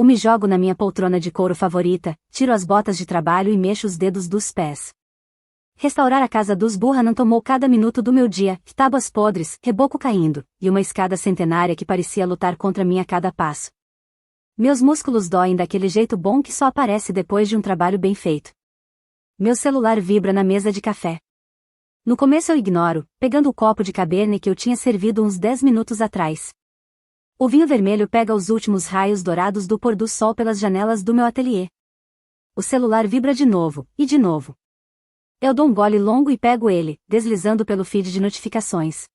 Me jogo na minha poltrona de couro favorita, tiro as botas de trabalho e mexo os dedos dos pés. Restaurar a casa dos Buchanan tomou cada minuto do meu dia, tábuas podres, reboco caindo, e uma escada centenária que parecia lutar contra mim a cada passo. Meus músculos doem daquele jeito bom que só aparece depois de um trabalho bem feito. Meu celular vibra na mesa de café. No começo eu ignoro, pegando o copo de Cabernet que eu tinha servido uns 10 minutos atrás. O vinho vermelho pega os últimos raios dourados do pôr do sol pelas janelas do meu ateliê. O celular vibra de novo, e de novo. Eu dou um gole longo e pego ele, deslizando pelo feed de notificações.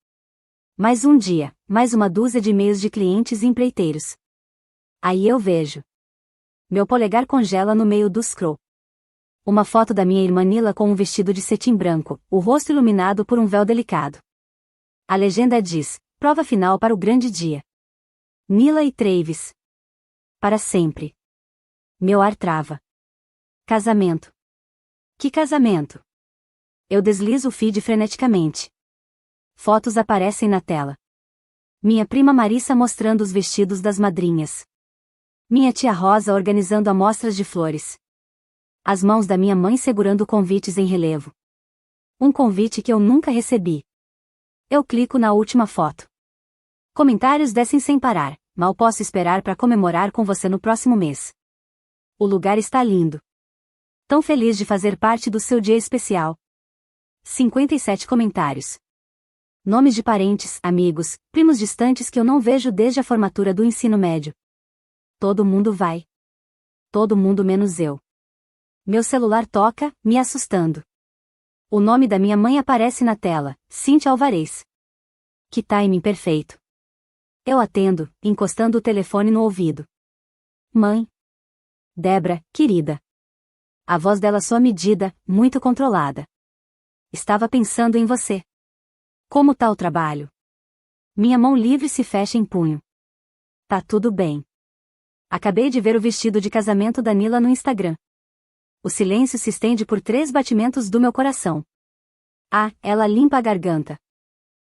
Mais um dia, mais uma dúzia de e-mails de clientes e empreiteiros. Aí eu vejo. Meu polegar congela no meio do scroll. Uma foto da minha irmã Nila com um vestido de cetim branco, o rosto iluminado por um véu delicado. A legenda diz: prova final para o grande dia. Nila e Travis. Para sempre. Meu ar trava. Casamento. Que casamento? Eu deslizo o feed freneticamente. Fotos aparecem na tela. Minha prima Marissa mostrando os vestidos das madrinhas. Minha tia Rosa organizando amostras de flores. As mãos da minha mãe segurando convites em relevo. Um convite que eu nunca recebi. Eu clico na última foto. Comentários descem sem parar. Mal posso esperar para comemorar com você no próximo mês. O lugar está lindo. Tão feliz de fazer parte do seu dia especial. 57 comentários. Nomes de parentes, amigos, primos distantes que eu não vejo desde a formatura do ensino médio. Todo mundo vai. Todo mundo menos eu. Meu celular toca, me assustando. O nome da minha mãe aparece na tela, Cíntia Alvarez. Que timing perfeito. Eu atendo, encostando o telefone no ouvido. Mãe. Débora, querida. A voz dela soa medida, muito controlada. Estava pensando em você. Como tá o trabalho? Minha mão livre se fecha em punho. Tá tudo bem. Acabei de ver o vestido de casamento da Nila no Instagram. O silêncio se estende por 3 batimentos do meu coração. Ah, ela limpa a garganta.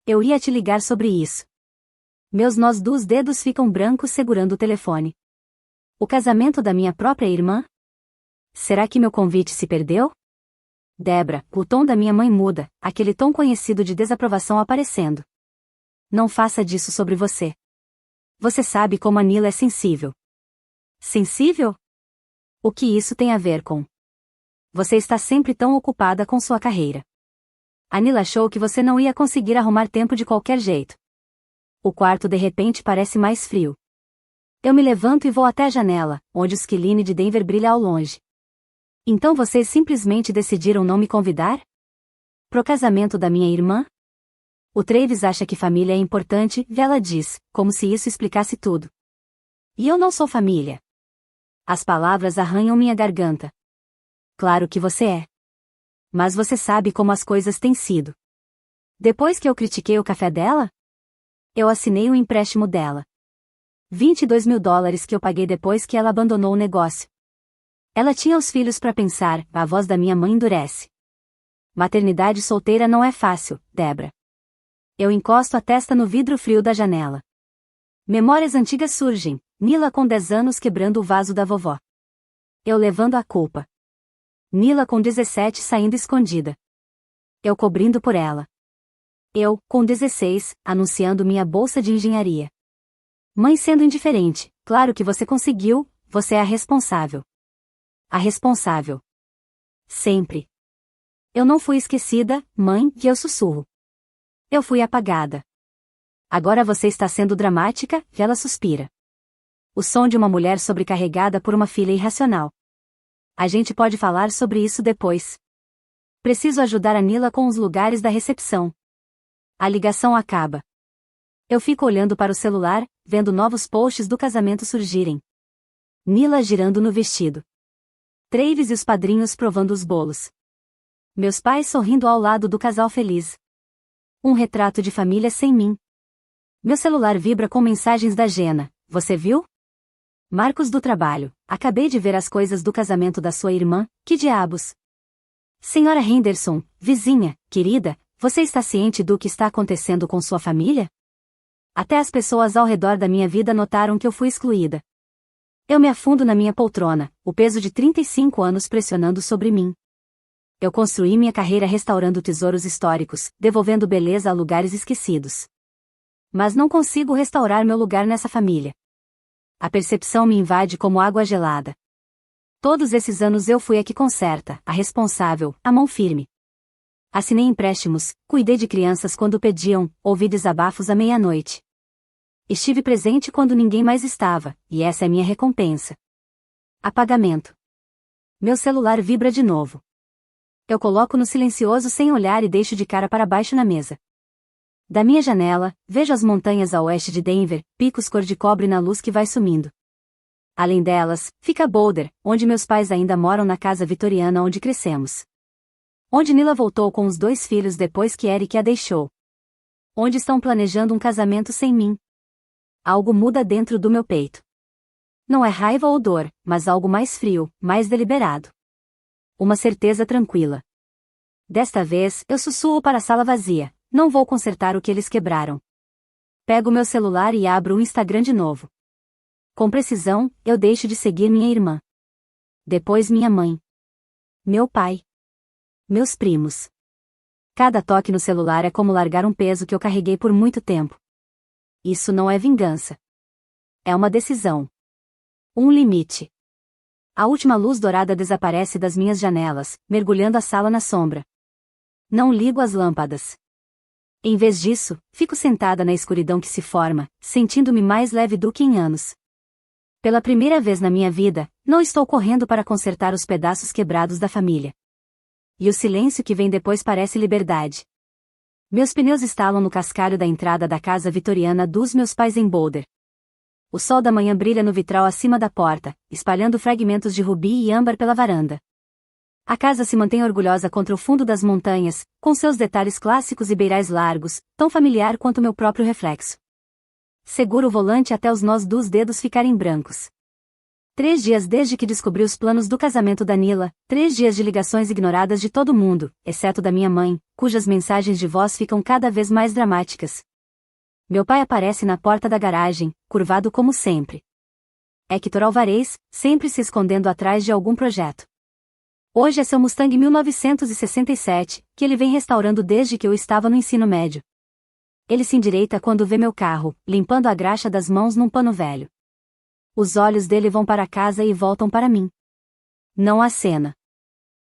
Eu ia te ligar sobre isso. Meus nós dos dedos ficam brancos segurando o telefone. O casamento da minha própria irmã? Será que meu convite se perdeu? Débora, o tom da minha mãe muda, aquele tom conhecido de desaprovação aparecendo. Não faça disso sobre você. Você sabe como a Nila é sensível. Sensível? O que isso tem a ver com? Você está sempre tão ocupada com sua carreira. A Nila achou que você não ia conseguir arrumar tempo de qualquer jeito. O quarto de repente parece mais frio. Eu me levanto e vou até a janela, onde o skyline de Denver brilha ao longe. Então vocês simplesmente decidiram não me convidar? Pro casamento da minha irmã? O Travis acha que família é importante, ela diz, como se isso explicasse tudo. E eu não sou família. As palavras arranham minha garganta. Claro que você é. Mas você sabe como as coisas têm sido. Depois que eu critiquei o café dela? Eu assinei o empréstimo dela. $22 mil que eu paguei depois que ela abandonou o negócio. Ela tinha os filhos para pensar, a voz da minha mãe endurece. Maternidade solteira não é fácil, Débora. Eu encosto a testa no vidro frio da janela. Memórias antigas surgem, Nila com 10 anos quebrando o vaso da vovó. Eu levando a culpa. Nila com 17 saindo escondida. Eu cobrindo por ela. Eu, com 16, anunciando minha bolsa de engenharia. Mãe sendo indiferente, claro que você conseguiu, você é a responsável. A responsável. Sempre. Eu não fui esquecida, mãe, que eu sussurro. Eu fui apagada. Agora você está sendo dramática, ela suspira. O som de uma mulher sobrecarregada por uma filha irracional. A gente pode falar sobre isso depois. Preciso ajudar a Nila com os lugares da recepção. A ligação acaba. Eu fico olhando para o celular, vendo novos posts do casamento surgirem. Nila girando no vestido. Travis e os padrinhos provando os bolos. Meus pais sorrindo ao lado do casal feliz. Um retrato de família sem mim. Meu celular vibra com mensagens da Gena. Você viu? Marcos do trabalho. Acabei de ver as coisas do casamento da sua irmã. Que diabos? Senhora Henderson, vizinha, querida, você está ciente do que está acontecendo com sua família? Até as pessoas ao redor da minha vida notaram que eu fui excluída. Eu me afundo na minha poltrona, o peso de 35 anos pressionando sobre mim. Eu construí minha carreira restaurando tesouros históricos, devolvendo beleza a lugares esquecidos. Mas não consigo restaurar meu lugar nessa família. A percepção me invade como água gelada. Todos esses anos eu fui a que conserta, a responsável, a mão firme. Assinei empréstimos, cuidei de crianças quando pediam, ouvi desabafos à meia-noite. Estive presente quando ninguém mais estava, e essa é minha recompensa. Apagamento. Meu celular vibra de novo. Eu coloco no silencioso sem olhar e deixo de cara para baixo na mesa. Da minha janela, vejo as montanhas a oeste de Denver, picos cor de cobre na luz que vai sumindo. Além delas, fica Boulder, onde meus pais ainda moram na casa vitoriana onde crescemos. Onde Nila voltou com os 2 filhos depois que Eric a deixou. Onde estão planejando um casamento sem mim. Algo muda dentro do meu peito. Não é raiva ou dor, mas algo mais frio, mais deliberado. Uma certeza tranquila. Desta vez, eu sussurro para a sala vazia, não vou consertar o que eles quebraram. Pego meu celular e abro o Instagram de novo. Com precisão, eu deixo de seguir minha irmã. Depois minha mãe. Meu pai. Meus primos. Cada toque no celular é como largar um peso que eu carreguei por muito tempo. Isso não é vingança. É uma decisão. Um limite. A última luz dourada desaparece das minhas janelas, mergulhando a sala na sombra. Não ligo as lâmpadas. Em vez disso, fico sentada na escuridão que se forma, sentindo-me mais leve do que em anos. Pela primeira vez na minha vida, não estou correndo para consertar os pedaços quebrados da família. E o silêncio que vem depois parece liberdade. Meus pneus estalam no cascalho da entrada da casa vitoriana dos meus pais em Boulder. O sol da manhã brilha no vitral acima da porta, espalhando fragmentos de rubi e âmbar pela varanda. A casa se mantém orgulhosa contra o fundo das montanhas, com seus detalhes clássicos e beirais largos, tão familiar quanto meu próprio reflexo. Seguro o volante até os nós dos dedos ficarem brancos. 3 dias desde que descobri os planos do casamento da Nila, 3 dias de ligações ignoradas de todo mundo, exceto da minha mãe, cujas mensagens de voz ficam cada vez mais dramáticas. Meu pai aparece na porta da garagem, curvado como sempre. Héctor Alvarez, sempre se escondendo atrás de algum projeto. Hoje é seu Mustang 1967, que ele vem restaurando desde que eu estava no ensino médio. Ele se endireita quando vê meu carro, limpando a graxa das mãos num pano velho. Os olhos dele vão para casa e voltam para mim. Não há cena.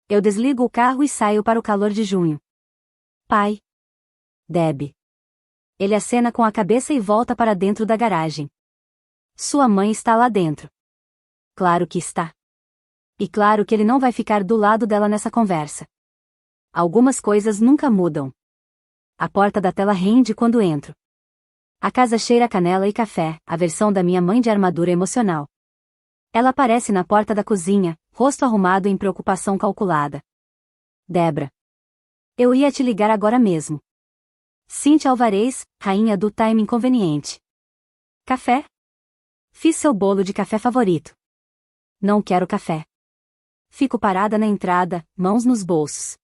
Eu desligo o carro e saio para o calor de junho. Pai. Deb. Ele acena com a cabeça e volta para dentro da garagem. Sua mãe está lá dentro. Claro que está. E claro que ele não vai ficar do lado dela nessa conversa. Algumas coisas nunca mudam. A porta da tela rende quando entro. A casa cheira a canela e café, a versão da minha mãe de armadura emocional. Ela aparece na porta da cozinha, rosto arrumado em preocupação calculada. Debra. Eu ia te ligar agora mesmo. Cíntia Alvarez, rainha do time inconveniente. Café? Fiz seu bolo de café favorito. Não quero café. Fico parada na entrada, mãos nos bolsos.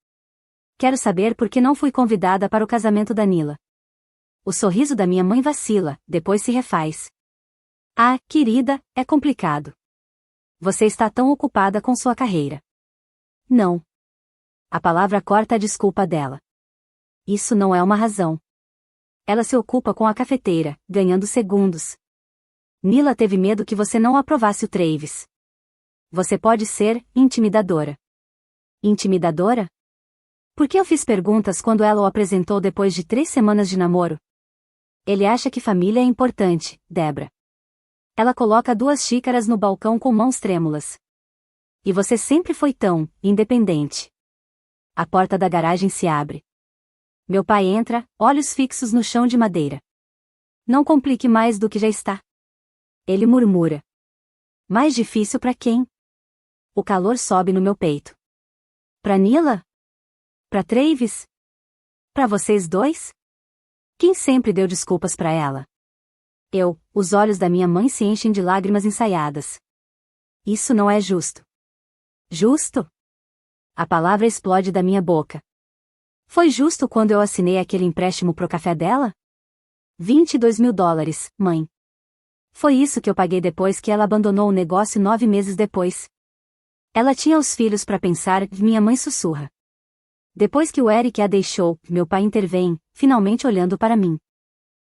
Quero saber por que não fui convidada para o casamento da Nila. O sorriso da minha mãe vacila, depois se refaz. Ah, querida, é complicado. Você está tão ocupada com sua carreira. Não. A palavra corta a desculpa dela. Isso não é uma razão. Ela se ocupa com a cafeteira, ganhando segundos. Nila teve medo que você não aprovasse o Travis. Você pode ser intimidadora. Intimidadora? Por que eu fiz perguntas quando ela o apresentou depois de 3 semanas de namoro? Ele acha que família é importante, Debra. Ela coloca 2 xícaras no balcão com mãos trêmulas. E você sempre foi tão independente. A porta da garagem se abre. Meu pai entra, olhos fixos no chão de madeira. Não complique mais do que já está. Ele murmura. Mais difícil para quem? O calor sobe no meu peito. Pra Nila? Pra Travis? Pra vocês dois? Quem sempre deu desculpas pra ela? Os olhos da minha mãe se enchem de lágrimas ensaiadas. Isso não é justo. Justo? A palavra explode da minha boca. Foi justo quando eu assinei aquele empréstimo pro café dela? $22.000, mãe. Foi isso que eu paguei depois que ela abandonou o negócio 9 meses depois. Ela tinha os filhos para pensar, minha mãe sussurra. Depois que o Eric a deixou, meu pai intervém, finalmente olhando para mim.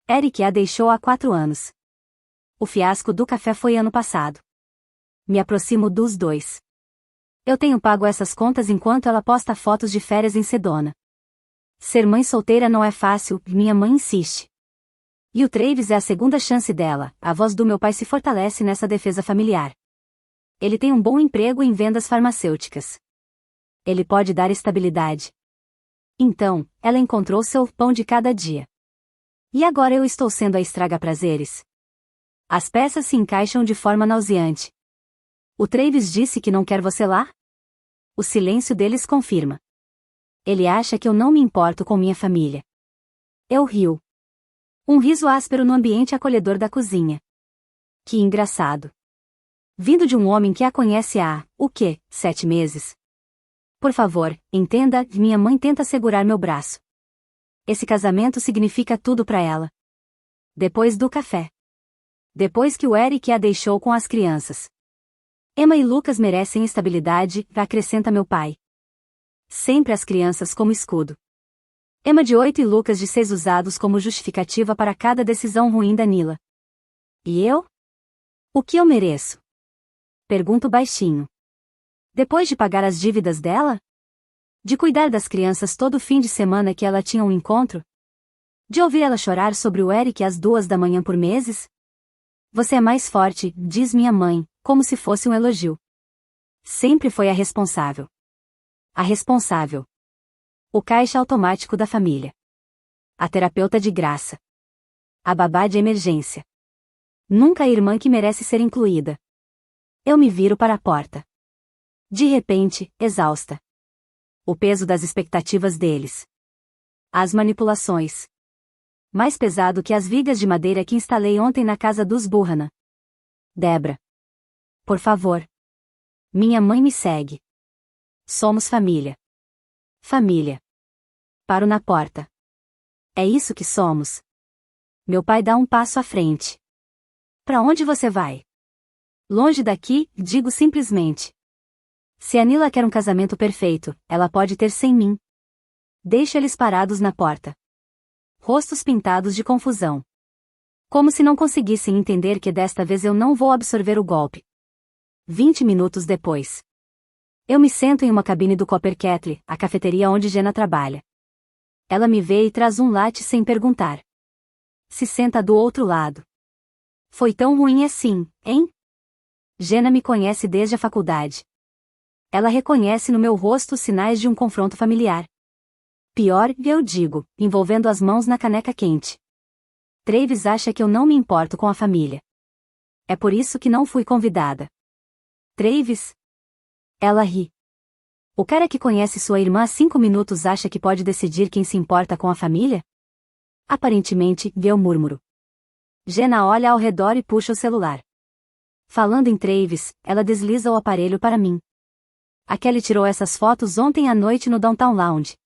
Eric a deixou há 4 anos. O fiasco do café foi ano passado. Me aproximo dos dois. Eu tenho pago essas contas enquanto ela posta fotos de férias em Sedona. Ser mãe solteira não é fácil, minha mãe insiste. E o Travis é a segunda chance dela, a voz do meu pai se fortalece nessa defesa familiar. Ele tem um bom emprego em vendas farmacêuticas. Ele pode dar estabilidade. Então, ela encontrou seu pão de cada dia. E agora eu estou sendo a estraga-prazeres? As peças se encaixam de forma nauseante. O Travis disse que não quer você lá? O silêncio deles confirma. Ele acha que eu não me importo com minha família. Eu rio. Um riso áspero no ambiente acolhedor da cozinha. Que engraçado. Vindo de um homem que a conhece há, 7 meses? Por favor, entenda, minha mãe tenta segurar meu braço. Esse casamento significa tudo para ela. Depois do café. Depois que o Eric a deixou com as crianças. Emma e Lucas merecem estabilidade, acrescenta meu pai. Sempre as crianças como escudo. Emma de 8 e Lucas de 6 usados como justificativa para cada decisão ruim da Nila. E eu? O que eu mereço? Pergunto baixinho. Depois de pagar as dívidas dela? De cuidar das crianças todo fim de semana que ela tinha um encontro? De ouvir ela chorar sobre o Eric às 2 da manhã por meses? Você é mais forte, diz minha mãe, como se fosse um elogio. Sempre foi a responsável. A responsável. O caixa automático da família. A terapeuta de graça. A babá de emergência. Nunca a irmã que merece ser incluída. Eu me viro para a porta. De repente, exausta. O peso das expectativas deles. As manipulações. Mais pesado que as vigas de madeira que instalei ontem na casa dos Burhana. Debra. Por favor. Minha mãe me segue. Somos família. Família. Paro na porta. É isso que somos. Meu pai dá um passo à frente. Para onde você vai? Longe daqui, digo simplesmente. Se a Nila quer um casamento perfeito, ela pode ter sem mim. Deixo eles parados na porta. Rostos pintados de confusão. Como se não conseguissem entender que desta vez eu não vou absorver o golpe. 20 minutos depois. Eu me sento em uma cabine do Copper Kettle, a cafeteria onde Jenna trabalha. Ela me vê e traz um latte sem perguntar. Se senta do outro lado. Foi tão ruim assim, hein? Jenna me conhece desde a faculdade. Ela reconhece no meu rosto os sinais de um confronto familiar. Pior, eu digo, envolvendo as mãos na caneca quente. Travis acha que eu não me importo com a família. É por isso que não fui convidada. Travis? Ela ri. O cara que conhece sua irmã há 5 minutos acha que pode decidir quem se importa com a família? Aparentemente, eu murmuro. Jenna olha ao redor e puxa o celular. Falando em Travis, ela desliza o aparelho para mim. A Kelly tirou essas fotos ontem à noite no Downtown Lounge.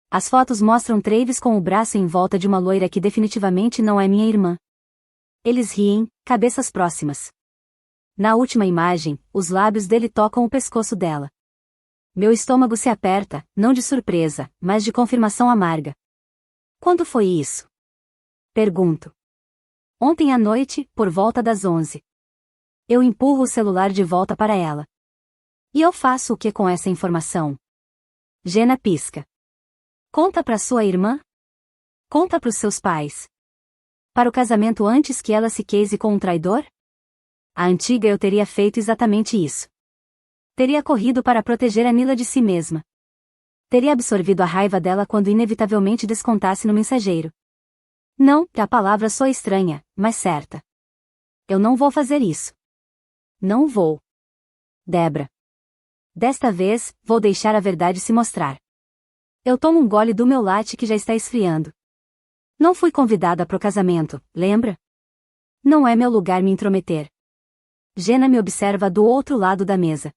As fotos mostram Travis com o braço em volta de uma loira que definitivamente não é minha irmã. Eles riem, cabeças próximas. Na última imagem, os lábios dele tocam o pescoço dela. Meu estômago se aperta, não de surpresa, mas de confirmação amarga. Quando foi isso? Pergunto. Ontem à noite, por volta das 11. Eu empurro o celular de volta para ela. E eu faço o que com essa informação? Jenna pisca. Conta para sua irmã? Conta para os seus pais. Para o casamento antes que ela se case com um traidor? A antiga eu teria feito exatamente isso. Teria corrido para proteger a Nila de si mesma. Teria absorvido a raiva dela quando inevitavelmente descontasse no mensageiro. Não, a palavra soa estranha, mas certa. Eu não vou fazer isso. Não vou. Debra. Desta vez, vou deixar a verdade se mostrar. Eu tomo um gole do meu latte que já está esfriando. Não fui convidada pro casamento, lembra? Não é meu lugar me intrometer. Jenna me observa do outro lado da mesa.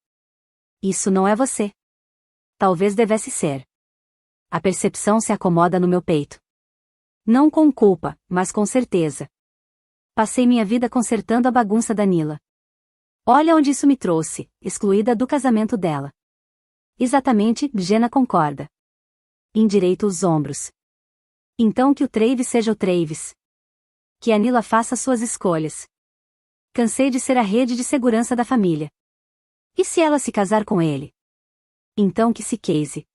Isso não é você. Talvez devesse ser. A percepção se acomoda no meu peito. Não com culpa, mas com certeza. Passei minha vida consertando a bagunça da Nila. Olha onde isso me trouxe, excluída do casamento dela. Exatamente, Jenna concorda. Endireito os ombros. Então que o Travis seja o Travis. Que a Nila faça suas escolhas. Cansei de ser a rede de segurança da família. E se ela se casar com ele? Então que se case.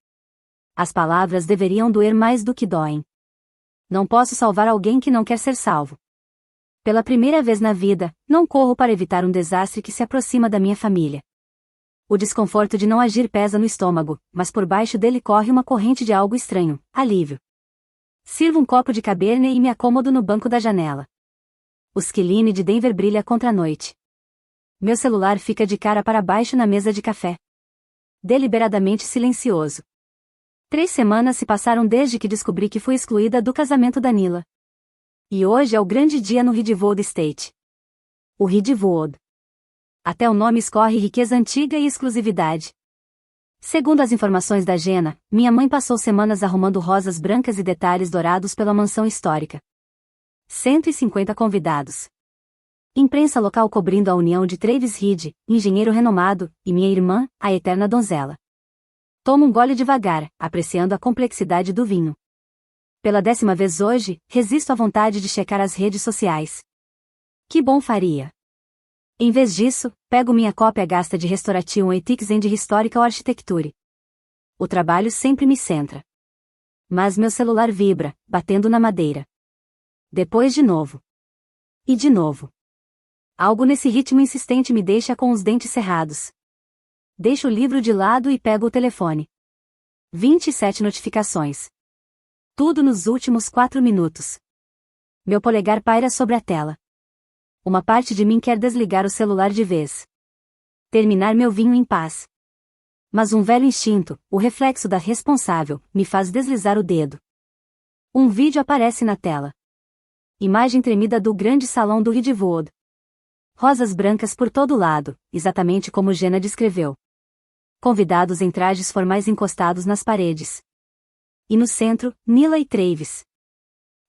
As palavras deveriam doer mais do que doem. Não posso salvar alguém que não quer ser salvo. Pela primeira vez na vida, não corro para evitar um desastre que se aproxima da minha família. O desconforto de não agir pesa no estômago, mas por baixo dele corre uma corrente de algo estranho, alívio. Sirvo um copo de Cabernet e me acomodo no banco da janela. O Skilline de Denver brilha contra a noite. Meu celular fica de cara para baixo na mesa de café. Deliberadamente silencioso. 3 semanas se passaram desde que descobri que fui excluída do casamento da Nila. E hoje é o grande dia no Ridgewood Estate. O Ridgewood. Até o nome escorre riqueza antiga e exclusividade. Segundo as informações da Jenna, minha mãe passou semanas arrumando rosas brancas e detalhes dourados pela mansão histórica. 150 convidados. Imprensa local cobrindo a união de Travis Reed, engenheiro renomado, e minha irmã, a eterna donzela. Tomo um gole devagar, apreciando a complexidade do vinho. Pela 10ª vez hoje, resisto à vontade de checar as redes sociais. Que bom faria. Em vez disso, pego minha cópia gasta de Restoration Ethics and Historical Architecture. O trabalho sempre me centra. Mas meu celular vibra, batendo na madeira. Depois de novo. E de novo. Algo nesse ritmo insistente me deixa com os dentes cerrados. Deixo o livro de lado e pego o telefone. 27 notificações. Tudo nos últimos 4 minutos. Meu polegar paira sobre a tela. Uma parte de mim quer desligar o celular de vez. Terminar meu vinho em paz. Mas um velho instinto, o reflexo da responsável, me faz deslizar o dedo. Um vídeo aparece na tela. Imagem tremida do grande salão do Ridgewood. Rosas brancas por todo lado, exatamente como Jenna descreveu. Convidados em trajes formais encostados nas paredes. E no centro, Nila e Travis.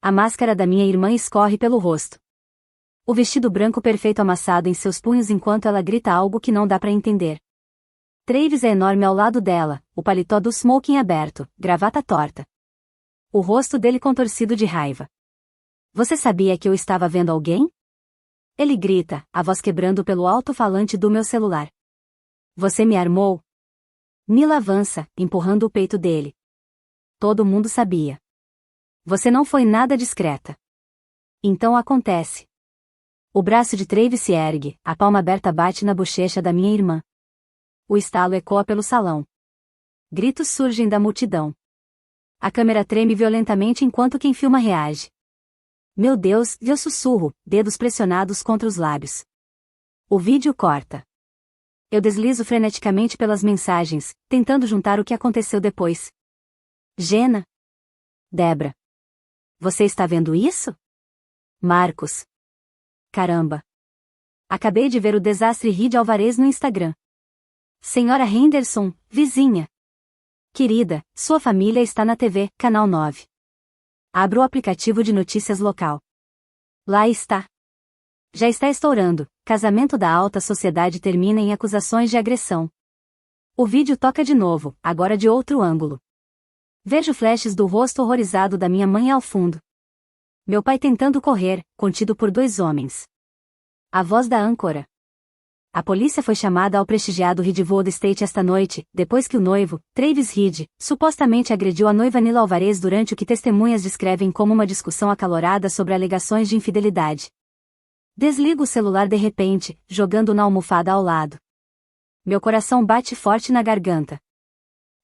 A máscara da minha irmã escorre pelo rosto. O vestido branco perfeito amassado em seus punhos enquanto ela grita algo que não dá para entender. Travis é enorme ao lado dela, o paletó do smoking aberto, gravata torta. O rosto dele contorcido de raiva. Você sabia que eu estava vendo alguém? Ele grita, a voz quebrando pelo alto-falante do meu celular. Você me armou? Nila avança, empurrando o peito dele. Todo mundo sabia. Você não foi nada discreta. Então acontece. O braço de Travis se ergue, a palma aberta bate na bochecha da minha irmã. O estalo ecoa pelo salão. Gritos surgem da multidão. A câmera treme violentamente enquanto quem filma reage. Meu Deus, eu sussurro, dedos pressionados contra os lábios. O vídeo corta. Eu deslizo freneticamente pelas mensagens, tentando juntar o que aconteceu depois. Jenna? Debra. Você está vendo isso? Marcos. Caramba. Acabei de ver o desastre Reed Alvarez no Instagram. Senhora Henderson, vizinha. Querida, sua família está na TV, Canal 9. Abro o aplicativo de notícias local. Lá está. Já está estourando, casamento da alta sociedade termina em acusações de agressão. O vídeo toca de novo, agora de outro ângulo. Vejo flashes do rosto horrorizado da minha mãe ao fundo. Meu pai tentando correr, contido por 2 homens. A voz da âncora. A polícia foi chamada ao prestigiado Ridgewood Estate esta noite, depois que o noivo, Travis Reed, supostamente agrediu a noiva Nila Alvarez durante o que testemunhas descrevem como uma discussão acalorada sobre alegações de infidelidade. Desligo o celular de repente, jogando na almofada ao lado. Meu coração bate forte na garganta.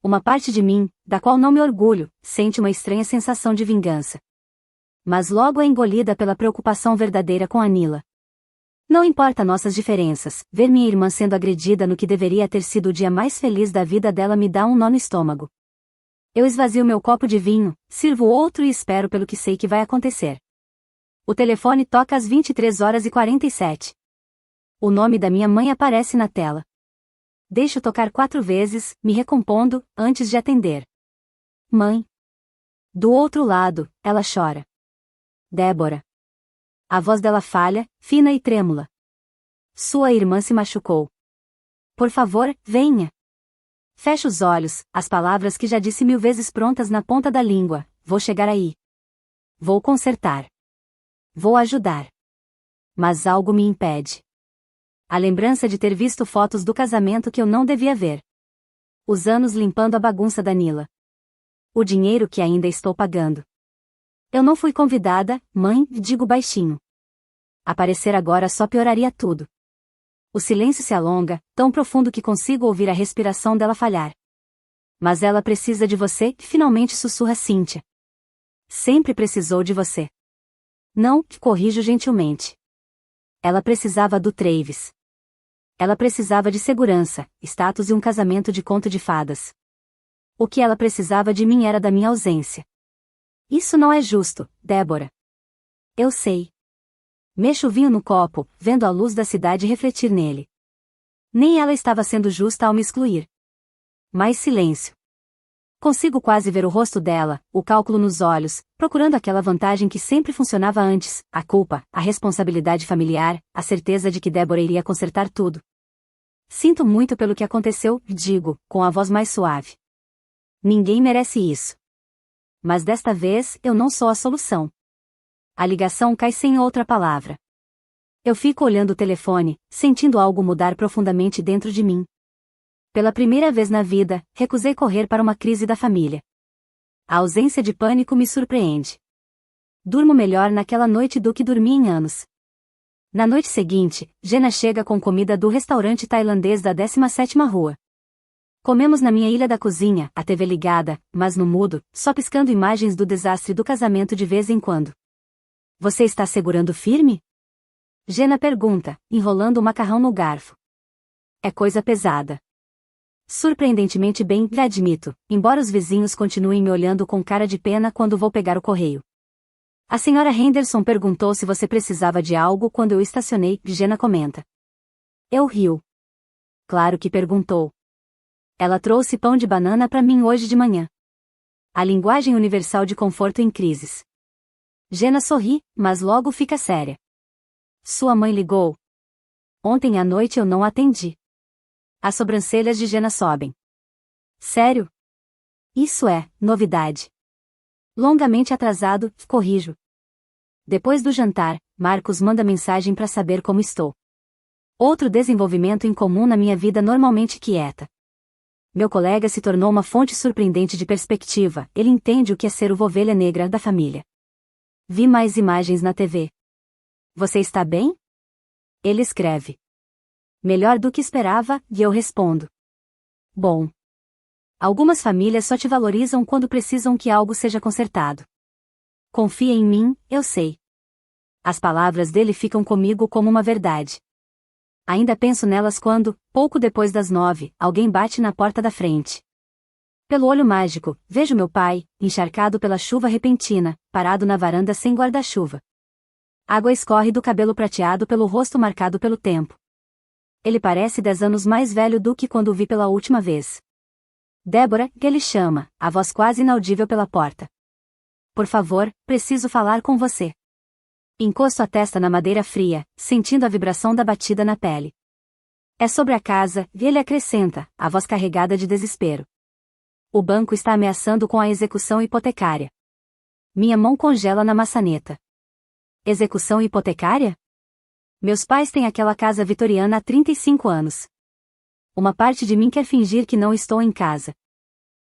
Uma parte de mim, da qual não me orgulho, sente uma estranha sensação de vingança. Mas logo é engolida pela preocupação verdadeira com a Nila. Não importa nossas diferenças, ver minha irmã sendo agredida no que deveria ter sido o dia mais feliz da vida dela me dá um nó no estômago. Eu esvazio meu copo de vinho, sirvo outro e espero pelo que sei que vai acontecer. O telefone toca às 23h47. O nome da minha mãe aparece na tela. Deixo tocar 4 vezes, me recompondo, antes de atender. Mãe. Do outro lado, ela chora. Débora. A voz dela falha, fina e trêmula. Sua irmã se machucou. Por favor, venha. Fecha os olhos, as palavras que já disse 1000 vezes prontas na ponta da língua. Vou chegar aí. Vou consertar. Vou ajudar. Mas algo me impede. A lembrança de ter visto fotos do casamento que eu não devia ver. Os anos limpando a bagunça da Nila. O dinheiro que ainda estou pagando. Eu não fui convidada, mãe, digo baixinho. Aparecer agora só pioraria tudo. O silêncio se alonga, tão profundo que consigo ouvir a respiração dela falhar. Mas ela precisa de você, finalmente sussurra Cíntia. Sempre precisou de você. Não, corrijo gentilmente. Ela precisava do Travis. Ela precisava de segurança, status e um casamento de conto de fadas. O que ela precisava de mim era da minha ausência. Isso não é justo, Débora. Eu sei. Mexo o vinho no copo, vendo a luz da cidade refletir nele. Nem ela estava sendo justa ao me excluir. Mais silêncio. Consigo quase ver o rosto dela, o cálculo nos olhos, procurando aquela vantagem que sempre funcionava antes, a culpa, a responsabilidade familiar, a certeza de que Débora iria consertar tudo. Sinto muito pelo que aconteceu, digo, com a voz mais suave. Ninguém merece isso. Mas desta vez, eu não sou a solução. A ligação cai sem outra palavra. Eu fico olhando o telefone, sentindo algo mudar profundamente dentro de mim. Pela primeira vez na vida, recusei correr para uma crise da família. A ausência de pânico me surpreende. Durmo melhor naquela noite do que dormi em anos. Na noite seguinte, Jenna chega com comida do restaurante tailandês da 17ª rua. Comemos na minha ilha da cozinha, a TV ligada, mas no mudo, só piscando imagens do desastre do casamento de vez em quando. Você está segurando firme? Jenna pergunta, enrolando o macarrão no garfo. É coisa pesada. Surpreendentemente bem, lhe admito, embora os vizinhos continuem me olhando com cara de pena quando vou pegar o correio. A senhora Henderson perguntou se você precisava de algo quando eu estacionei, Jenna comenta. Eu rio. Claro que perguntou. Ela trouxe pão de banana para mim hoje de manhã. A linguagem universal de conforto em crises. Jenna sorri, mas logo fica séria. Sua mãe ligou. Ontem à noite eu não atendi. As sobrancelhas de Jenna sobem. Sério? Isso é novidade. Longamente atrasado, corrijo. Depois do jantar, Marcos manda mensagem para saber como estou. Outro desenvolvimento incomum na minha vida normalmente quieta. Meu colega se tornou uma fonte surpreendente de perspectiva, ele entende o que é ser o ovelha negra da família. Vi mais imagens na TV. Você está bem? Ele escreve. Melhor do que esperava, e eu respondo. Bom. Algumas famílias só te valorizam quando precisam que algo seja consertado. Confia em mim, eu sei. As palavras dele ficam comigo como uma verdade. Ainda penso nelas quando, pouco depois das 9, alguém bate na porta da frente. Pelo olho mágico, vejo meu pai, encharcado pela chuva repentina, parado na varanda sem guarda-chuva. Água escorre do cabelo prateado pelo rosto marcado pelo tempo. Ele parece 10 anos mais velho do que quando o vi pela última vez. Débora, que ele chama, a voz quase inaudível pela porta. Por favor, preciso falar com você. Encosto a testa na madeira fria, sentindo a vibração da batida na pele. É sobre a casa, e ele acrescenta, a voz carregada de desespero. O banco está ameaçando com a execução hipotecária. Minha mão congela na maçaneta. Execução hipotecária? Meus pais têm aquela casa vitoriana há 35 anos. Uma parte de mim quer fingir que não estou em casa.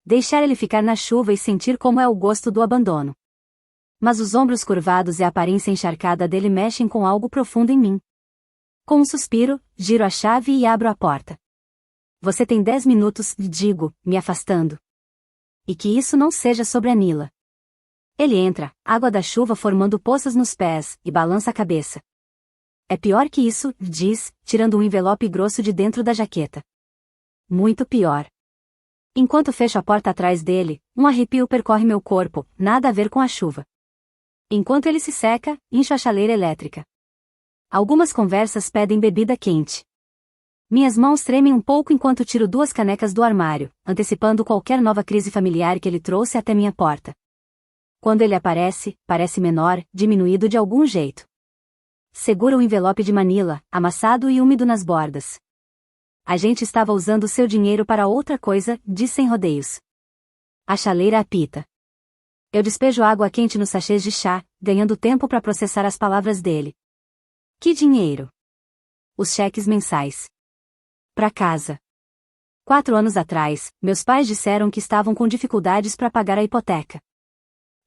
Deixar ele ficar na chuva e sentir como é o gosto do abandono. Mas os ombros curvados e a aparência encharcada dele mexem com algo profundo em mim. Com um suspiro, giro a chave e abro a porta. Você tem 10 minutos, digo, me afastando. E que isso não seja sobre a Nila. Ele entra, água da chuva formando poças nos pés, e balança a cabeça. É pior que isso, diz, tirando um envelope grosso de dentro da jaqueta. Muito pior. Enquanto fecho a porta atrás dele, um arrepio percorre meu corpo, nada a ver com a chuva. Enquanto ele se seca, incho a chaleira elétrica. Algumas conversas pedem bebida quente. Minhas mãos tremem um pouco enquanto tiro 2 canecas do armário, antecipando qualquer nova crise familiar que ele trouxe até minha porta. Quando ele aparece, parece menor, diminuído de algum jeito. Segura o envelope de Manila, amassado e úmido nas bordas. A gente estava usando seu dinheiro para outra coisa, disse sem rodeios. A chaleira apita. Eu despejo água quente nos sachês de chá, ganhando tempo para processar as palavras dele. Que dinheiro? Os cheques mensais. Pra casa. 4 anos atrás, meus pais disseram que estavam com dificuldades para pagar a hipoteca.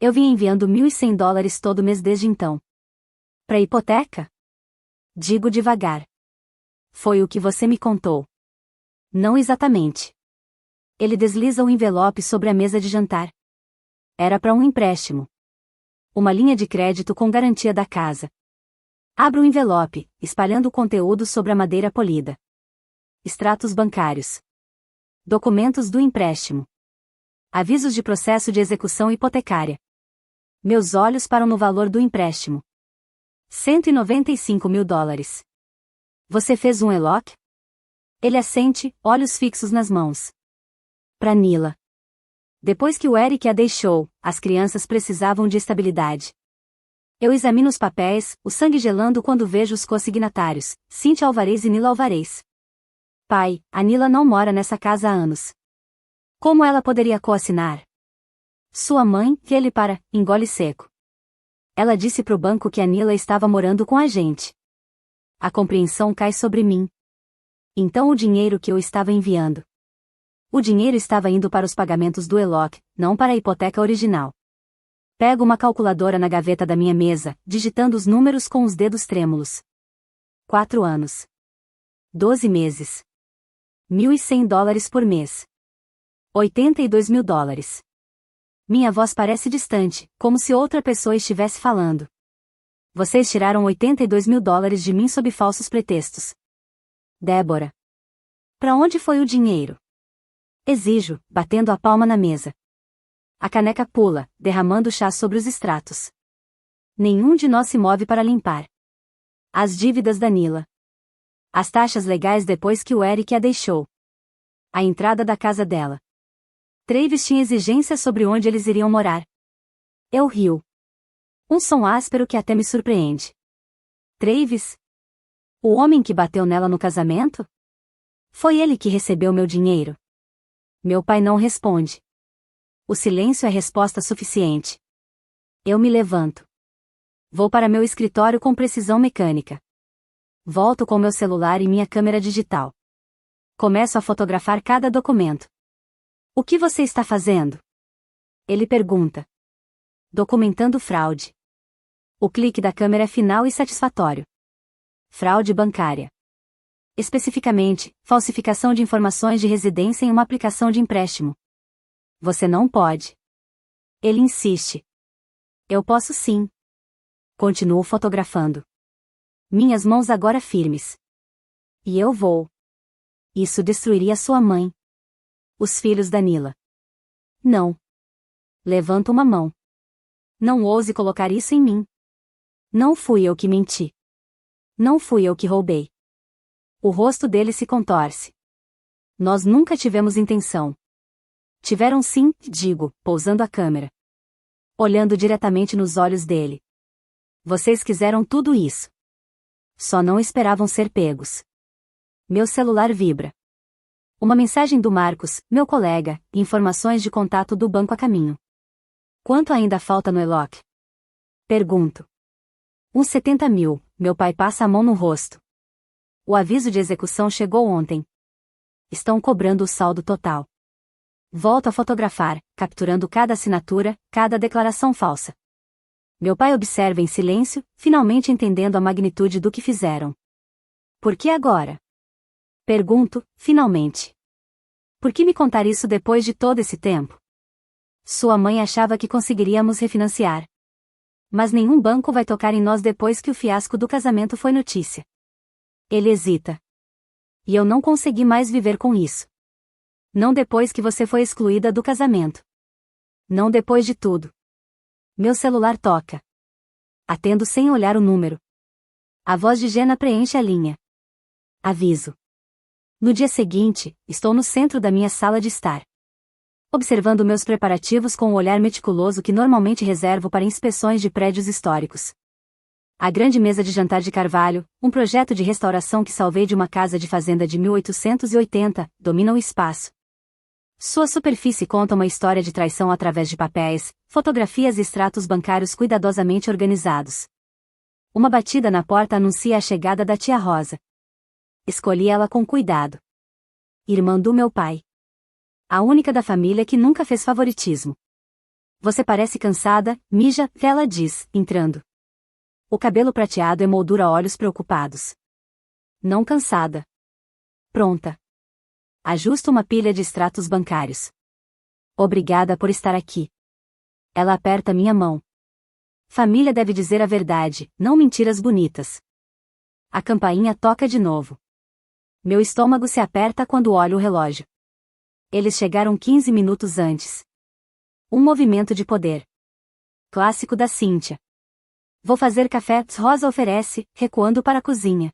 Eu vim enviando $1.100 todo mês desde então. Pra hipoteca? Digo devagar. Foi o que você me contou. Não exatamente. Ele desliza o envelope sobre a mesa de jantar. Era para um empréstimo. Uma linha de crédito com garantia da casa. Abro o envelope, espalhando o conteúdo sobre a madeira polida. Extratos bancários. Documentos do empréstimo. Avisos de processo de execução hipotecária. Meus olhos param no valor do empréstimo. $195 mil. Você fez um ELOC? Ele assente, olhos fixos nas mãos. Pra Nila. Depois que o Eric a deixou, as crianças precisavam de estabilidade. Eu examino os papéis, o sangue gelando quando vejo os consignatários, Cíntia Alvarez e Nila Alvarez. Pai, a Nila não mora nessa casa há anos. Como ela poderia coassinar? Sua mãe, que ele engole seco. Ela disse pro banco que a Nila estava morando com a gente. A compreensão cai sobre mim. Então o dinheiro que eu estava enviando. O dinheiro estava indo para os pagamentos do ELOC, não para a hipoteca original. Pego uma calculadora na gaveta da minha mesa, digitando os números com os dedos trêmulos. 4 anos. 12 meses. $1.100 por mês. $82 mil. Minha voz parece distante, como se outra pessoa estivesse falando. Vocês tiraram $82 mil de mim sob falsos pretextos. Débora. Pra onde foi o dinheiro? Exijo, batendo a palma na mesa. A caneca pula, derramando chá sobre os extratos. Nenhum de nós se move para limpar. As dívidas da Nila. As taxas legais depois que o Eric a deixou. A entrada da casa dela. Travis tinha exigências sobre onde eles iriam morar. Eu rio. Um som áspero que até me surpreende. Travis? O homem que bateu nela no casamento? Foi ele que recebeu meu dinheiro. Meu pai não responde. O silêncio é resposta suficiente. Eu me levanto. Vou para meu escritório com precisão mecânica. Volto com meu celular e minha câmera digital. Começo a fotografar cada documento. O que você está fazendo? Ele pergunta. Documentando fraude. O clique da câmera é final e satisfatório. Fraude bancária. Especificamente, falsificação de informações de residência em uma aplicação de empréstimo. Você não pode. Ele insiste. Eu posso sim. Continuo fotografando. Minhas mãos agora firmes. E eu vou. Isso destruiria sua mãe. Os filhos da Nila. Não. Levanto uma mão. Não ouse colocar isso em mim. Não fui eu que menti. Não fui eu que roubei. O rosto dele se contorce. Nós nunca tivemos intenção. Tiveram sim, digo, pousando a câmera. Olhando diretamente nos olhos dele. Vocês quiseram tudo isso. Só não esperavam ser pegos. Meu celular vibra. Uma mensagem do Marcos, meu colega, e informações de contato do banco a caminho. Quanto ainda falta no ELOC? Pergunto. Uns 70 mil, meu pai passa a mão no rosto. O aviso de execução chegou ontem. Estão cobrando o saldo total. Volto a fotografar, capturando cada assinatura, cada declaração falsa. Meu pai observa em silêncio, finalmente entendendo a magnitude do que fizeram. Por que agora? Pergunto, finalmente. Por que me contar isso depois de todo esse tempo? Sua mãe achava que conseguiríamos refinanciar. Mas nenhum banco vai tocar em nós depois que o fiasco do casamento foi notícia. Ele hesita. E eu não consegui mais viver com isso. Não depois que você foi excluída do casamento. Não depois de tudo. Meu celular toca. Atendo sem olhar o número. A voz de Jenna preenche a linha. Aviso. No dia seguinte, estou no centro da minha sala de estar. Observando meus preparativos com o olhar meticuloso que normalmente reservo para inspeções de prédios históricos. A grande mesa de jantar de Carvalho, um projeto de restauração que salvei de uma casa de fazenda de 1880, domina o espaço. Sua superfície conta uma história de traição através de papéis, fotografias e extratos bancários cuidadosamente organizados. Uma batida na porta anuncia a chegada da tia Rosa. Escolhi ela com cuidado. Irmã do meu pai. A única da família que nunca fez favoritismo. Você parece cansada, mija, ela diz, entrando. O cabelo prateado emoldura olhos preocupados. Não cansada. Pronta. Ajusto uma pilha de extratos bancários. Obrigada por estar aqui. Ela aperta minha mão. Família deve dizer a verdade, não mentiras bonitas. A campainha toca de novo. Meu estômago se aperta quando olho o relógio. Eles chegaram 15 minutos antes. Um movimento de poder. Clássico da Cíntia. Vou fazer café, Rosa oferece, recuando para a cozinha.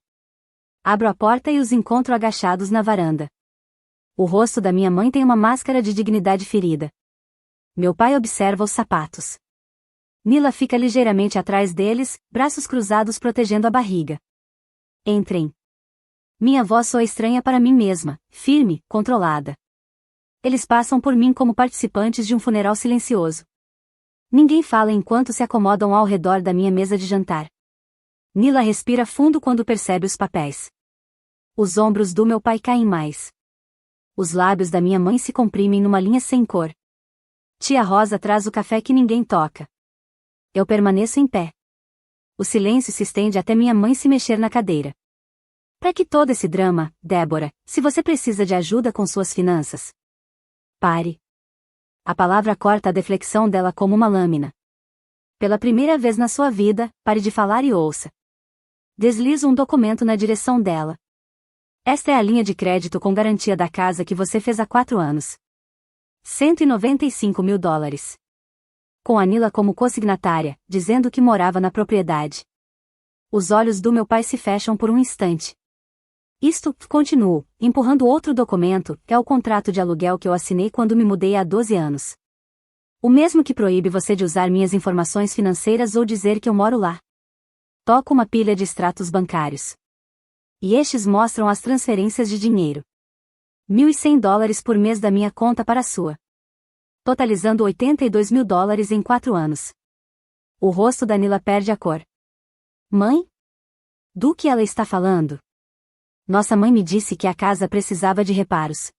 Abro a porta e os encontro agachados na varanda. O rosto da minha mãe tem uma máscara de dignidade ferida. Meu pai observa os sapatos. Nila fica ligeiramente atrás deles, braços cruzados protegendo a barriga. Entrem. Minha voz soa estranha para mim mesma, firme, controlada. Eles passam por mim como participantes de um funeral silencioso. Ninguém fala enquanto se acomodam ao redor da minha mesa de jantar. Nila respira fundo quando percebe os papéis. Os ombros do meu pai caem mais. Os lábios da minha mãe se comprimem numa linha sem cor. Tia Rosa traz o café que ninguém toca. Eu permaneço em pé. O silêncio se estende até minha mãe se mexer na cadeira. Para que todo esse drama, Débora, se você precisa de ajuda com suas finanças? Pare. A palavra corta a deflexão dela como uma lâmina. Pela primeira vez na sua vida, pare de falar e ouça. Deslizo um documento na direção dela. Esta é a linha de crédito com garantia da casa que você fez há 4 anos. $195 mil. Com a Nila como consignatária, dizendo que morava na propriedade. Os olhos do meu pai se fecham por um instante. Continuo, empurrando outro documento, que é o contrato de aluguel que eu assinei quando me mudei há 12 anos. O mesmo que proíbe você de usar minhas informações financeiras ou dizer que eu moro lá. Toco uma pilha de extratos bancários. E estes mostram as transferências de dinheiro. $1.100 por mês da minha conta para a sua. Totalizando $82 mil em 4 anos. O rosto da Nila perde a cor. Mãe? Do que ela está falando? Nossa mãe me disse que a casa precisava de reparos.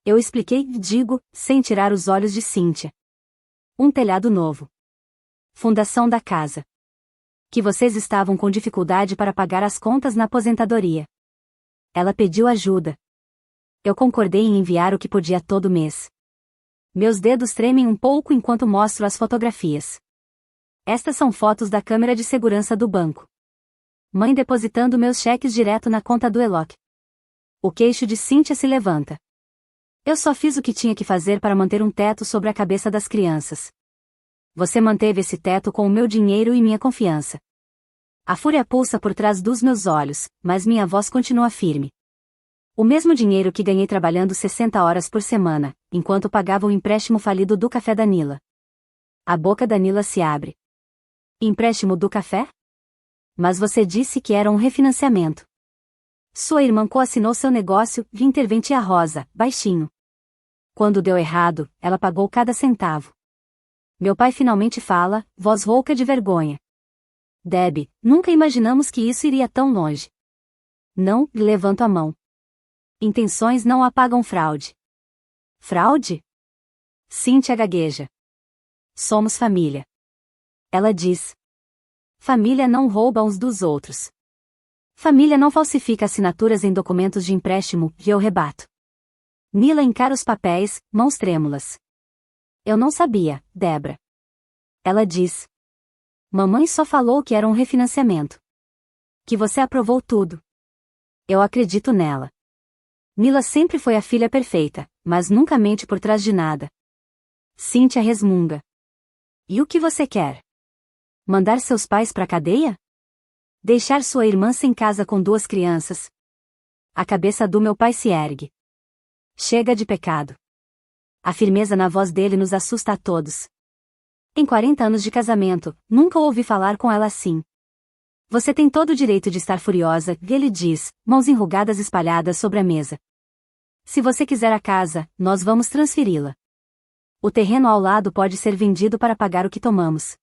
Eu expliquei, digo, sem tirar os olhos de Cíntia. Um telhado novo. Fundação da casa. Que vocês estavam com dificuldade para pagar as contas na aposentadoria. Ela pediu ajuda. Eu concordei em enviar o que podia todo mês. Meus dedos tremem um pouco enquanto mostro as fotografias. Estas são fotos da câmera de segurança do banco. Mãe depositando meus cheques direto na conta do Eloque. O queixo de Cíntia se levanta. Eu só fiz o que tinha que fazer para manter um teto sobre a cabeça das crianças. Você manteve esse teto com o meu dinheiro e minha confiança. A fúria pulsa por trás dos meus olhos, mas minha voz continua firme. O mesmo dinheiro que ganhei trabalhando 60 horas por semana, enquanto pagava o empréstimo falido do café da Nila. A boca da Nila se abre. Empréstimo do café? Mas você disse que era um refinanciamento. Sua irmã coassinou seu negócio, intervém tia Rosa, baixinho. Quando deu errado, ela pagou cada centavo. Meu pai finalmente fala, voz rouca de vergonha. Deb, nunca imaginamos que isso iria tão longe. Não, levanto a mão. Intenções não apagam fraude. Fraude? Cíntia gagueja. Somos família. Ela diz. Família não rouba uns dos outros. Família não falsifica assinaturas em documentos de empréstimo, e eu rebato. Nila encara os papéis, mãos trêmulas. Eu não sabia, Débora. Ela diz. Mamãe só falou que era um refinanciamento. Que você aprovou tudo. Eu acredito nela. Nila sempre foi a filha perfeita, mas nunca mente por trás de nada. Cíntia resmunga. E o que você quer? Mandar seus pais pra cadeia? Deixar sua irmã sem casa com 2 crianças? A cabeça do meu pai se ergue. Chega de pecado. A firmeza na voz dele nos assusta a todos. Em 40 anos de casamento, nunca ouvi falar com ela assim. Você tem todo o direito de estar furiosa, ele diz, mãos enrugadas espalhadas sobre a mesa. Se você quiser a casa, nós vamos transferi-la. O terreno ao lado pode ser vendido para pagar o que tomamos.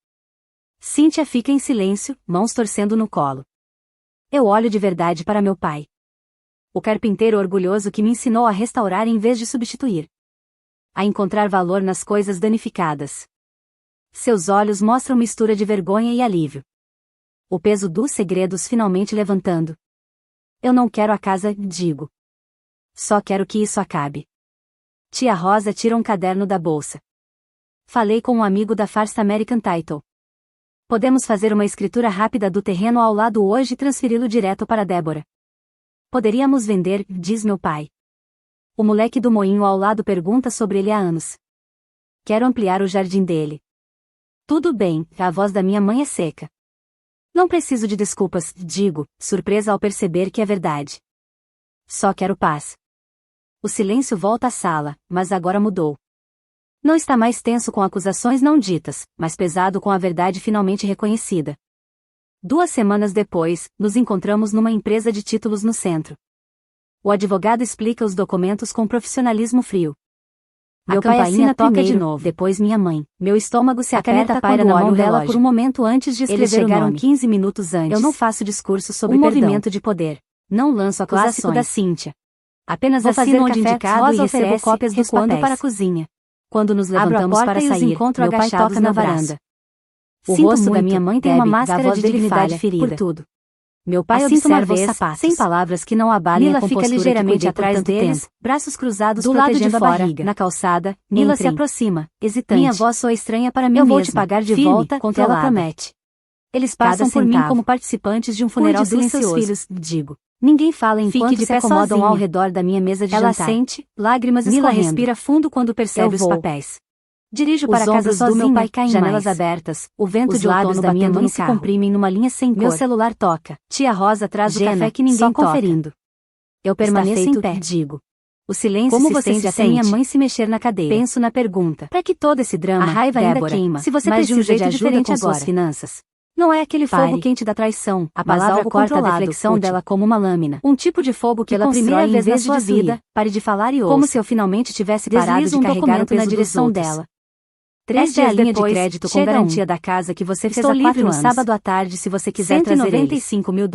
Cynthia fica em silêncio, mãos torcendo no colo. Eu olho de verdade para meu pai. O carpinteiro orgulhoso que me ensinou a restaurar em vez de substituir. A encontrar valor nas coisas danificadas. Seus olhos mostram mistura de vergonha e alívio. O peso dos segredos finalmente levantando. Eu não quero a casa, digo. Só quero que isso acabe. Tia Rosa tira um caderno da bolsa. Falei com um amigo da First American Title. Podemos fazer uma escritura rápida do terreno ao lado hoje e transferi-lo direto para Débora. Poderíamos vender, diz meu pai. O moleque do moinho ao lado pergunta sobre ele há anos. Quero ampliar o jardim dele. Tudo bem, a voz da minha mãe é seca. Não preciso de desculpas, digo, surpresa ao perceber que é verdade. Só quero paz. O silêncio volta à sala, mas agora mudou. Não está mais tenso com acusações não ditas, mas pesado com a verdade finalmente reconhecida. 2 semanas depois, nos encontramos numa empresa de títulos no centro. O advogado explica os documentos com profissionalismo frio. Meu pai assina toca primeiro, de novo, depois minha mãe. Meu estômago se aperta quando paira na mão dela por um momento antes de escrever o nome. Eles chegaram 15 minutos antes. Eu não faço discurso sobre movimento de poder. Não lanço acusações. Clássico da Cynthia. Apenas assino onde indicado e recebo cópias dos papéis. Para a cozinha. Quando nos levantamos para sair, meu pai toca na varanda. O rosto da minha mãe tem uma máscara de dignidade ferida. Por tudo. Meu pai observa os sapatos, sem palavras que não abalem a compostura fica ligeiramente atrás deles, braços cruzados do lado de fora, barriga. Na calçada, Nila se aproxima, hesitante. Minha voz soa estranha para mim mesma. Eu vou te pagar de volta, ela promete. Eles passam por mim como participantes de um funeral silencioso. Seus filhos, digo. Ninguém fala enquanto se acomodam ao redor da minha mesa de jantar. Ela sente, lágrimas escorrendo. Nila respira fundo quando percebe os papéis. Dirijo para a casa sozinha, do meu pai caem janelas abertas, o vento de outono da minha mãe se comprimem numa linha sem cor. Meu celular toca. Tia Rosa traz o café que ninguém toca. Conferindo. Eu permaneço em pé, digo. O silêncio como se estende até minha mãe se mexer na cadeira. Penso na pergunta. Para que todo esse drama? A raiva Débora, ainda queima. Se você precisa de ajuda diferente com suas finanças. Não é aquele fogo quente da traição, a palavra corta a reflexão dela como uma lâmina. Um tipo de fogo que pela primeira vez na sua vida, pare de falar e ouça. Como se eu finalmente tivesse parado de carregar o peso na direção dela. 3 dias depois, de crédito com garantia da casa que você fez há 4 anos. No sábado à tarde se você quiser trazer $195 mil.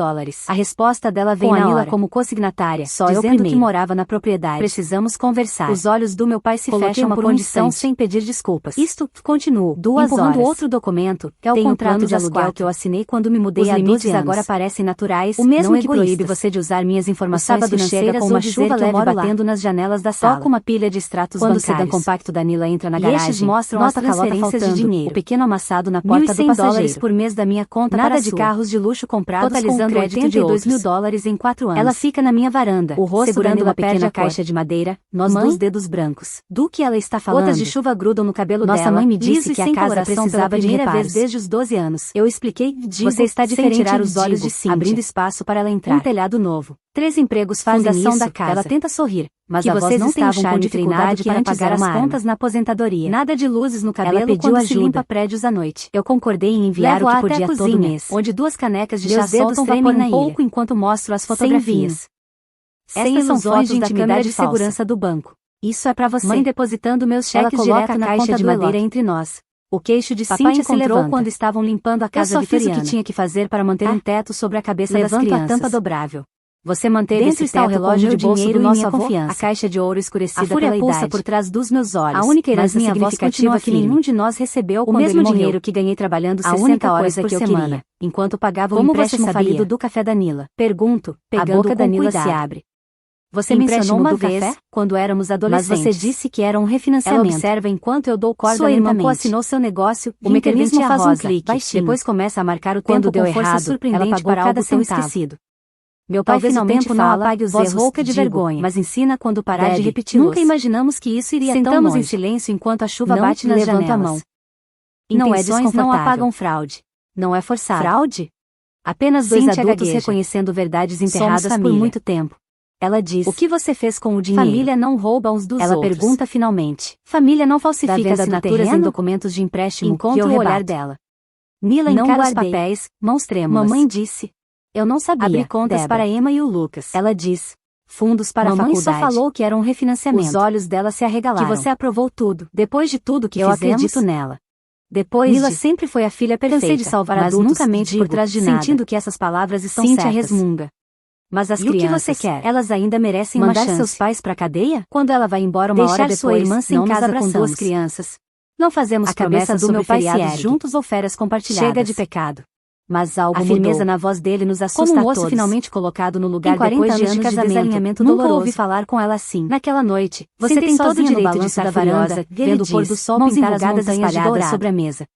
A resposta dela veio na Nila como consignatária, só eu primeiro que morava na propriedade. Precisamos conversar. Os olhos do meu pai se fecham por um instante sem pedir desculpas. Isto, continuo, 2 horas. Outro documento, é o contrato de aluguel que eu assinei quando me mudei há 12 anos. Agora parecem naturais, o mesmo que proíbe você de usar minhas informações financeiras com uma chuva leve batendo nas janelas da sala. Toca uma pilha de extratos bancários. Quando o sedã compacto da Nila entra na garagem, estes mostram as transferências de dinheiro. O pequeno amassado na porta do passageiro. $1.100 por mês da minha conta nada para de carros de luxo comprados totalizando com $82 mil em 4 anos. Ela fica na minha varanda, o rosto segurando uma pequena caixa de madeira, nós dos dedos brancos. Do que ela está falando? Gotas de chuva grudam no cabelo dela. Nossa mãe me disse que a casa precisava de reparos desde os 12 anos. Eu expliquei, você está diferente, sem tirar os olhos de Cynthia, abrindo espaço para ela entrar. Um telhado novo. 3 empregos fazem isso, da casa. Ela tenta sorrir, mas que vocês não estavam com dificuldade para pagar as contas na aposentadoria. Nada de luzes no cabelo. Ela pediu ajuda. Se limpa prédios à noite. Eu concordei em enviar o que podia todo mês, onde 2 canecas de chá soltam vapor um pouco enquanto mostro as fotografias. Essas são fotos de intimidade de segurança do banco. Isso é para você. Mãe depositando meus cheques direto na caixa de madeira entre nós. O queixo de Cynthia se levou quando estavam limpando a casa vitoriana. Eu só fiz o que tinha que fazer para manter um teto sobre a cabeça das crianças. Levanta a tampa dobrável. Você manteve esse teto, o relógio de bolso do nosso avô, a caixa de ouro escurecida pela idade. A fúria pulsa por trás dos meus olhos. A única herança significativa que nenhum de nós recebeu quando ele morreu. O mesmo dinheiro que ganhei trabalhando 60 horas por semana, enquanto pagava o empréstimo falido do café da Nila. Pergunto, pegando a boca da Nila se abre. Você mencionou uma vez, quando éramos adolescentes. Mas você disse que era um refinanciamento. Ela observa enquanto eu dou corda lentamente. Sua irmã co-assinou seu negócio, o mecanismo faz um clique, baixinho. Depois começa a marcar o tempo com força surpreendente para algo tão esquecido. Meu pai finalmente fala, não apague os erros, rouca de vergonha, mas ensina quando parar de repeti-los. Nunca imaginamos que isso iria tão longe. Sentamos em silêncio enquanto a chuva bate nas janelas. A mão. Não é desconfortável. Não apagam fraude. Não é forçado. Fraude? Apenas 2 adultos reconhecendo verdades enterradas por muito tempo. Ela diz, o que você fez com o dinheiro? Família não rouba uns dos outros. Ela pergunta finalmente. Família não falsifica assinaturas em documentos de empréstimo. Encontra o olhar dela. Mila Não encara os guardei. papéis, mãos trêmulas. Mamãe disse. Eu não sabia. Abri contas Débora. para Emma e o Lucas. Ela diz. Fundos para Mamãe a faculdade. só falou que era um refinanciamento. Os olhos dela se arregalaram. Que você aprovou tudo. Depois de tudo que Eu fizemos, acredito nela. Depois Mila de... sempre foi a filha perfeita. Cansei de salvar mas adultos, nunca mente digo, por trás de nada. sentindo que essas palavras estão Cíntia certas. resmunga. Mas as E o que crianças, você quer? elas ainda merecem Mandar uma chance. seus pais pra cadeia? Quando ela vai embora uma Deixar hora sua depois, irmã sem não nos casa com abraçamos. duas crianças. Não fazemos A cabeça promessas do sobre meu pai se feriados ergue. juntos ou férias compartilhadas. Chega de pecado. Mas algo A mudou. firmeza na voz dele nos assusta Como um a osso todos. finalmente colocado no lugar Em 40 depois de anos anos de casamento, desalinhamento nunca doloroso. ouvi falar com ela assim. Naquela noite, Você sentei tem todo o sozinha no direito de balanço estar da varanda, furiosa, vendo o ele pôr do diz, sol mãos pintar as enrugadas montanhas de espalhadas dourado. sobre a mesa.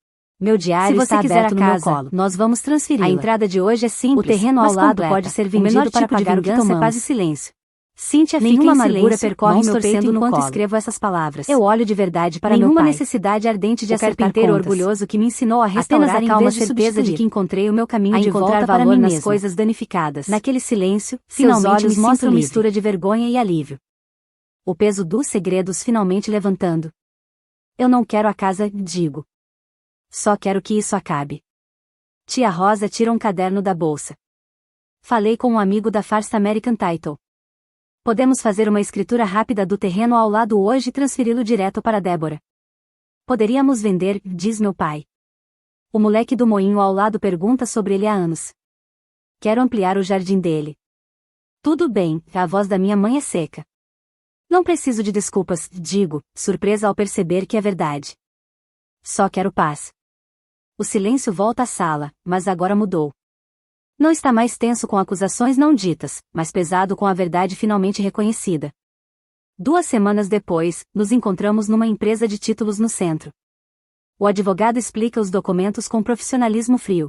Meu diário Se está você quiser aberto a no meu casa, colo. nós vamos transferi-la. A entrada de hoje é simples, O terreno ao mas lado completa. pode ser O menor vendido para tipo de pagar o que vingança é tomamos. paz e silêncio. Cíntia fica Nenhuma em amargura silêncio, percorre mãos meu torcendo peito enquanto colo. escrevo essas palavras. Eu olho de verdade para Nenhuma meu pai. necessidade ardente de O acertar carpinteiro contas. orgulhoso que me ensinou a Apenas restaurar a em calma vez de certeza de substituir. que encontrei o meu caminho A de encontrar volta para valor mim nas mesma. coisas danificadas. Naquele silêncio, Seus finalmente olhos me mostram sinto livre. mistura de vergonha e alívio. O peso dos segredos finalmente levantando. Eu não quero a casa, digo. Só quero que isso acabe. Tia Rosa tira um caderno da bolsa. Falei com um amigo da First American Title. Podemos fazer uma escritura rápida do terreno ao lado hoje e transferi-lo direto para Débora. Poderíamos vender, diz meu pai. O moleque do moinho ao lado pergunta sobre ele há anos. Quero ampliar o jardim dele. Tudo bem, a voz da minha mãe é seca. Não preciso de desculpas, digo, surpresa ao perceber que é verdade. Só quero paz. O silêncio volta à sala, mas agora mudou. Não está mais tenso com acusações não ditas, mas pesado com a verdade finalmente reconhecida. 2 semanas depois, nos encontramos numa empresa de títulos no centro. O advogado explica os documentos com profissionalismo frio.